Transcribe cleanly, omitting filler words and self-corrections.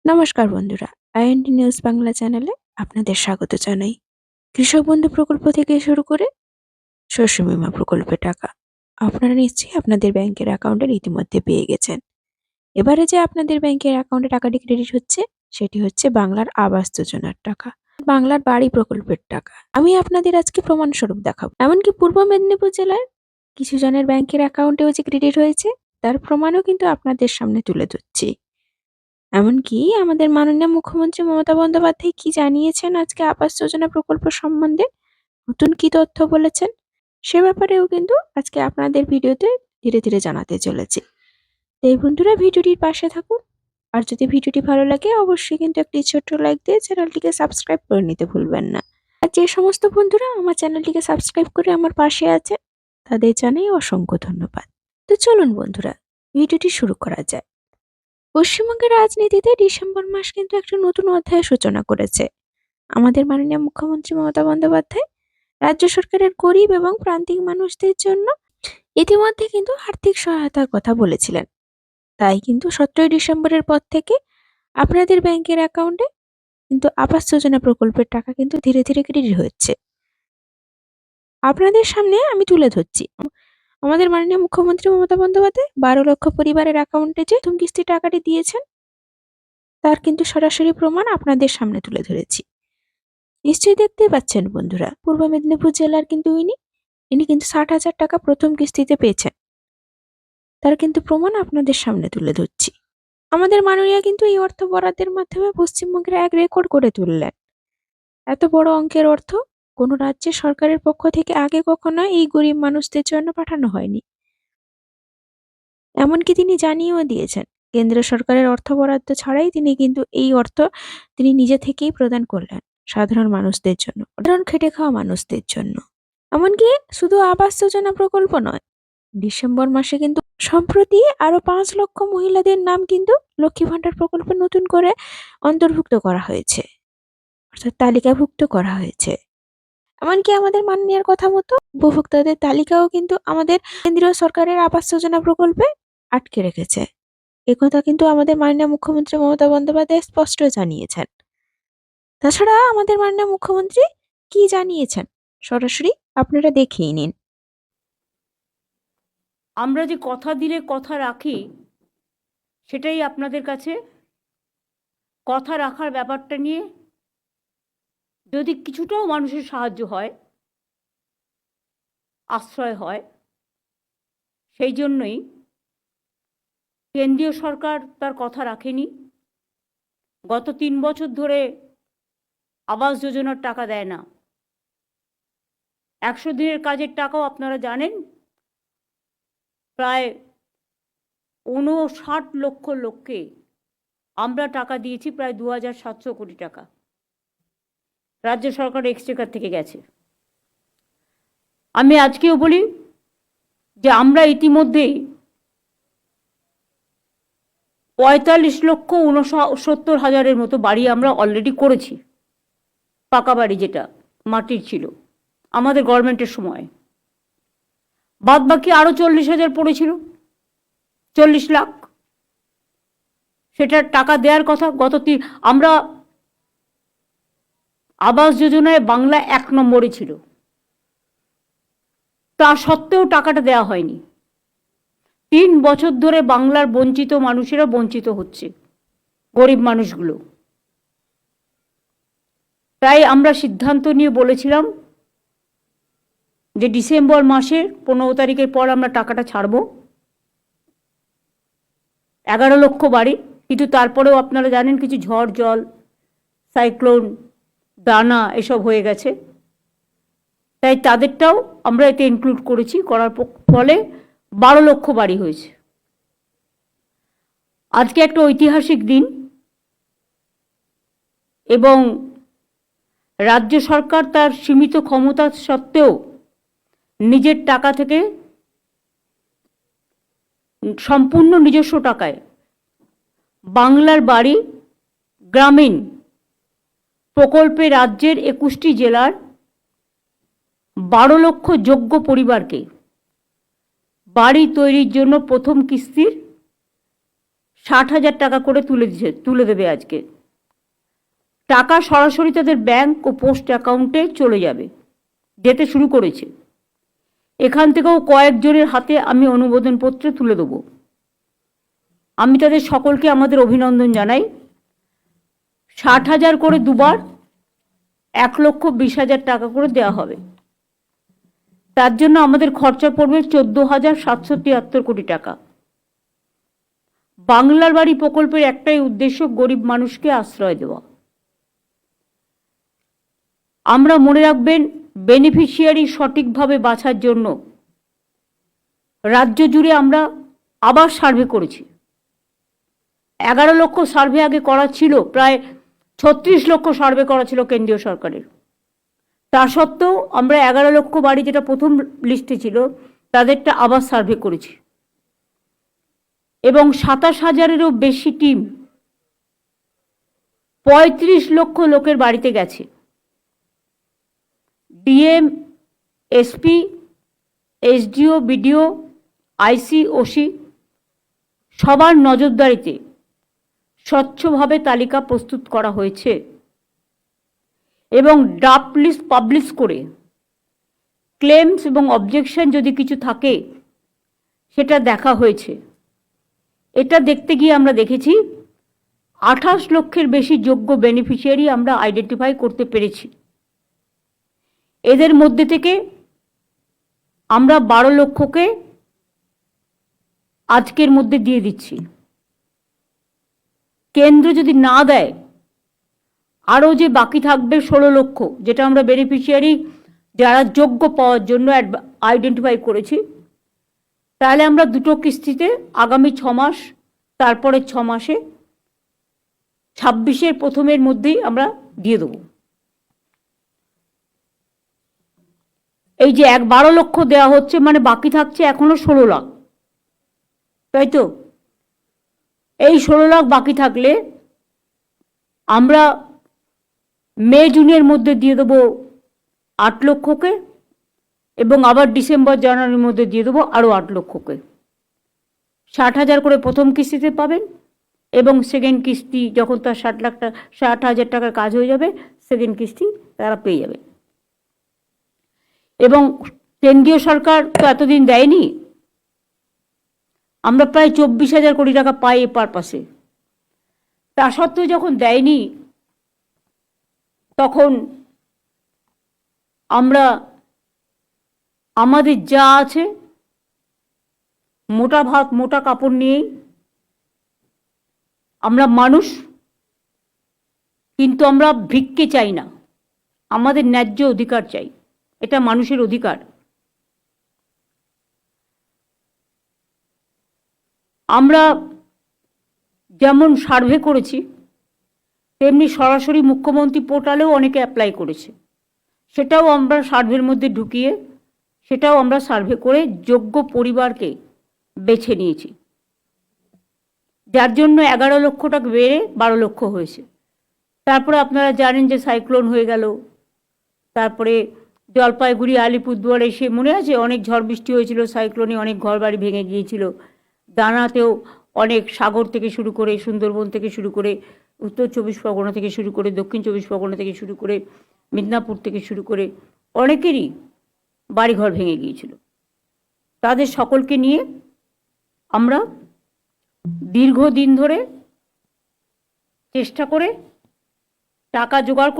নমস্কার বন্ধুরা, IND news Bangla চ্যানেলে আপনাদের স্বাগত জানাই। কৃষক বন্ধু প্রকল্প থেকে শুরু করে শস্য বীমা প্রকল্পের টাকা আপনারা নিশ্চয়ই আপনাদের ব্যাংকের অ্যাকাউন্টে ইতিমধ্যে পেয়ে গেছেন। এবারে যে আপনাদের ব্যাংকের অ্যাকাউন্টে টাকাটি ক্রেডিট হচ্ছে, সেটি হচ্ছে বাংলার আবাস যোজনার টাকা, বাংলার বাড়ি প্রকল্পের টাকা। আমি আপনাদের আজকে প্রমাণস্বরূপ দেখাবো। এমনকি পূর্ব মেদিনীপুর জেলার কিছু জনের ব্যাংকের অ্যাকাউন্টেও যে ক্রেডিট হয়েছে, তার প্রমাণও কিন্তু আপনাদের সামনে তুলে ধরছি। এমনকি আমাদের মাননীয় মুখ্যমন্ত্রী মমতা বন্দ্যোপাধ্যায় কি জানিয়েছেন আজকে আবাস যোজনা প্রকল্প সম্বন্ধে, নতুন কি তথ্য বলেছেন, সে ব্যাপারেও কিন্তু আজকে আপনাদের ভিডিওতে ধীরে ধীরে জানাতে চলেছি। এই বন্ধুরা ভিডিওটির পাশে থাকুন, আর যদি ভিডিওটি ভালো লাগে অবশ্যই কিন্তু একটি ছোট্ট লাইক দিয়ে চ্যানেলটিকে সাবস্ক্রাইব করে নিতে ভুলবেন না। আর যে সমস্ত বন্ধুরা আমার চ্যানেলটিকে সাবস্ক্রাইব করে আমার পাশে আছে, তাদের জানাই অসংখ্য ধন্যবাদ। তো চলুন বন্ধুরা, ভিডিওটি শুরু করা যায়। পশ্চিমবঙ্গের রাজনীতিতে ডিসেম্বর মাস কিন্তু একটা নতুন অধ্যায়ের সূচনা করেছে। আমাদের মাননীয় মুখ্যমন্ত্রী মমতা বন্দ্যোপাধ্যায় রাজ্য সরকারের গরিব এবং প্রান্তিক মানুষদের জন্য ইতিমধ্যে কিন্তু আর্থিক সহায়তার কথা বলেছিলেন। তাই কিন্তু 17ই ডিসেম্বরের পর থেকে আপনাদের ব্যাংকের অ্যাকাউন্টে কিন্তু আবাস যোজনা প্রকল্পের টাকা কিন্তু ধীরে ধীরে ক্রেডিট হচ্ছে। আপনাদের সামনে আমি তুলে ধরছি, আমাদের মাননীয় মুখ্যমন্ত্রী মমতা বন্দ্যোপাধ্যায় 12 লক্ষ পরিবারের অ্যাকাউন্টে যে প্রথম কিস্তি টাকাটি দিয়েছেন, তার কিন্তু সরাসরি প্রমাণ আপনাদের সামনে তুলে ধরেছি। নিশ্চয়ই দেখতে পাচ্ছেন বন্ধুরা, পূর্ব মেদিনীপুর জেলার কিন্তু ইনি কিন্তু 60,000 টাকা প্রথম কিস্তিতে পেয়েছেন। তার কিন্তু প্রমাণ আপনাদের সামনে তুলে ধরছি। আমাদের মাননীয় কিন্তু এই অর্থ বরাদ্দের মাধ্যমে পশ্চিমবঙ্গের এক রেকর্ড করে তুললেন। এত বড় অঙ্কের অর্থ কোনো রাজ্যের সরকারের পক্ষ থেকে আগে কখনো এই গরিব মানুষদের জন্য পাঠানো হয়নি। এমনকি তিনি জানিয়েও দিয়েছেন, কেন্দ্র সরকারের অর্থ বরাদ্দ ছাড়াই তিনি কিন্তু এই অর্থ তিনি নিজে থেকেই প্রদান করলেন সাধারণ মানুষদের জন্য, সাধারণ খেটে খাওয়া মানুষদের জন্য। এমনকি শুধু আবাস যোজনা প্রকল্প নয়, ডিসেম্বর মাসে কিন্তু সম্প্রতি আরো 5 লক্ষ মহিলাদের নাম কিন্তু লক্ষ্মী ভান্ডার প্রকল্পে নতুন করে অন্তর্ভুক্ত করা হয়েছে, অর্থাৎ তালিকাভুক্ত করা হয়েছে। এমনকি আমাদের মাননীয়ার কথা মতো উপভোক্তাদের তালিকাও কিন্তু আমাদের কেন্দ্রীয় সরকারের আবাস যোজনা প্রকল্পে আটকে রেখেছে। একথা কিন্তু আমাদের মাননীয় মুখ্যমন্ত্রী মমতা বন্দ্যোপাধ্যায় স্পষ্ট জানিয়েছেন। তাছাড়া আমাদের মাননীয় মুখ্যমন্ত্রী কি জানিয়েছেন সরাসরি আপনারা দেখিয়ে নিন। আমরা যে কথা দিলে কথা রাখি, সেটাই আপনাদের কাছে কথা রাখার ব্যাপারটা নিয়ে যদি কিছুটাও মানুষের সাহায্য হয়, আশ্রয় হয়, সেই জন্যই কেন্দ্রীয় সরকার তার কথা রাখেনি। গত 3 বছর ধরে আবাস যোজনার টাকা দেয় না। 100 দিনের কাজের টাকাও আপনারা জানেন প্রায় 59 লক্ষ লোককে আমরা টাকা দিয়েছি, প্রায় 2,700 কোটি টাকা রাজ্য সরকার এক্সচেকার থেকে গেছে। আমি আজকেও বলি যে আমরা ইতিমধ্যেই 45,69,70,000 মতো বাড়ি আমরা অলরেডি করেছি, পাকা বাড়ি যেটা মাটির ছিল আমাদের গভর্নমেন্টের সময়। বাদ বাকি আরও 40,000 পড়েছিল, 40 লাখ, সেটার টাকা দেওয়ার কথা। আমরা আবাস যোজনায় বাংলা 1 নম্বরে ছিল, তা সত্ত্বেও টাকাটা দেওয়া হয়নি। 3 বছর ধরে বাংলার বঞ্চিত মানুষেরা বঞ্চিত হচ্ছে, গরিব মানুষগুলো। তাই আমরা সিদ্ধান্ত নিয়ে বলেছিলাম যে ডিসেম্বর মাসের 15 তারিখের পর আমরা টাকাটা ছাড়ব, 11 লক্ষ বাড়ি। কিন্তু তারপরেও আপনারা জানেন কিছু ঝড় জল, সাইক্লোন, দানা এসব হয়ে গেছে, তাই তাদেরটাও আমরা এতে ইনক্লুড করেছি। করার ফলে 12 লক্ষ বাড়ি হয়েছে। আজকে একটা ঐতিহাসিক দিন, এবং রাজ্য সরকার তার সীমিত ক্ষমতা সত্ত্বেও নিজের টাকা থেকে সম্পূর্ণ নিজস্ব টাকায় বাংলার বাড়ি গ্রামীণ প্রকল্পে রাজ্যের 21টি জেলার 12 লক্ষ যোগ্য পরিবারকে বাড়ি তৈরির জন্য প্রথম কিস্তির 60,000 টাকা করে তুলে দেবে আজকে। টাকা সরাসরি তাদের ব্যাংক ও পোস্ট অ্যাকাউন্টে চলে যাবে, যেতে শুরু করেছে। এখান থেকেও কয়েকজনের হাতে আমি অনুমোদনপত্র তুলে দেবো। আমি তাদের সকলকে আমাদের অভিনন্দন জানাই। 60,000 করে দুবার 1,20,000 টাকা করে দেওয়া হবে। তার জন্য আমাদের খরচা পড়বে 14,773 কোটি টাকা। বাংলার বাড়ি প্রকল্পের একটাই উদ্দেশ্য, গরিব মানুষকে আশ্রয় দেওয়া। আমরা মনে রাখবেন, বেনিফিশিয়ারি সঠিকভাবে বাছার জন্য রাজ্য জুড়ে আমরা আবার সার্ভে করেছি। 11 লক্ষ সার্ভে আগে করা ছিল, প্রায় 36 লক্ষ সার্ভে করা ছিল কেন্দ্রীয় সরকারের। তা সত্ত্বেও আমরা 11 লক্ষ বাড়ি, যেটা প্রথম লিস্টে ছিল, তাদেরটা আবার সার্ভে করেছি। এবং 27,000-এরও বেশি টিম 35 লক্ষ লোকের বাড়িতে গেছে। ডিএম, এসপি, এসডিও, বিডিও, আইসি, ওসি সবার নজরদারিতে স্বচ্ছভাবে তালিকা প্রস্তুত করা হয়েছে এবং ড্রাফট লিস্ট পাবলিশ করে ক্লেমস এবং অবজেকশন যদি কিছু থাকে সেটা দেখা হয়েছে। এটা দেখতে গিয়ে আমরা দেখেছি 28 লক্ষের বেশি যোগ্য বেনিফিশিয়ারি আমরা আইডেন্টিফাই করতে পেরেছি। এদের মধ্যে থেকে আমরা 12 লক্ষকে আজকের মধ্যে দিয়ে দিচ্ছি। কেন্দ্র যদি না দেয়, আরও যে বাকি থাকবে 16 লক্ষ, যেটা আমরা বেনিফিশিয়ারি যারা যোগ্য পাওয়ার জন্য আইডেন্টিফাই করেছি, তাহলে আমরা দুটো কিস্তিতে আগামী 6 মাস, তারপরে 6 মাসে 26-এর প্রথমের মধ্যেই আমরা দিয়ে দেব। এই যে 12 লক্ষ দেওয়া হচ্ছে, মানে বাকি থাকছে এখনো 16 লাখ, তাই তো? এই 16 লাখ বাকি থাকলে আমরা মে জুনের মধ্যে দিয়ে দেবো 8 লক্ষকে, এবং আবার ডিসেম্বর জানুয়ারির মধ্যে দিয়ে দেবো আরও 8 লক্ষকে। 60,000 করে প্রথম কিস্তিতে পাবেন, এবং সেকেন্ড কিস্তি যখন তার 60,000 টাকার কাজ হয়ে যাবে, সেকেন্ড কিস্তি তারা পেয়ে যাবে। এবং কেন্দ্রীয় সরকার তো এতদিন দেয়নি, আমরা প্রায় 24,000 কোটি টাকা পাই এ পারপাসে। তা সত্ত্বেও যখন দেয়নি, তখন আমরা আমাদের যা আছে মোটা ভাত মোটা কাপড় নিয়েই, আমরা মানুষ, কিন্তু আমরা ভিক্ষে চাই না, আমাদের ন্যায্য অধিকার চাই। এটা মানুষের অধিকার। আমরা যেমন সার্ভে করেছি, তেমনি সরাসরি মুখ্যমন্ত্রী পোর্টালেও অনেকে অ্যাপ্লাই করেছে। সেটাও আমরা সার্ভের মধ্যে ঢুকিয়ে, সেটাও আমরা সার্ভে করে যোগ্য পরিবারকে বেছে নিয়েছি, যার জন্য 11 লক্ষটা বেড়ে 12 লক্ষ হয়েছে। তারপরে আপনারা জানেন যে সাইক্লোন হয়ে গেল, তারপরে জলপাইগুড়ি, আলিপুরদুয়ারে এসে মনে আছে অনেক ঝড় বৃষ্টি হয়েছিল, সাইক্লোনে অনেক ঘরবাড়ি ভেঙে গিয়েছিল। দানাতেও অনেক, সাগর থেকে শুরু করে, সুন্দরবন থেকে শুরু করে, উত্তর 24 পরগনা থেকে শুরু করে, দক্ষিণ 24 পরগনা থেকে শুরু করে, মিদনাপুর থেকে শুরু করে অনেকেরই বাড়িঘর ভেঙে গিয়েছিল। তাদের সকলকে নিয়ে আমরা দীর্ঘদিন ধরে চেষ্টা করে টাকা জোগাড়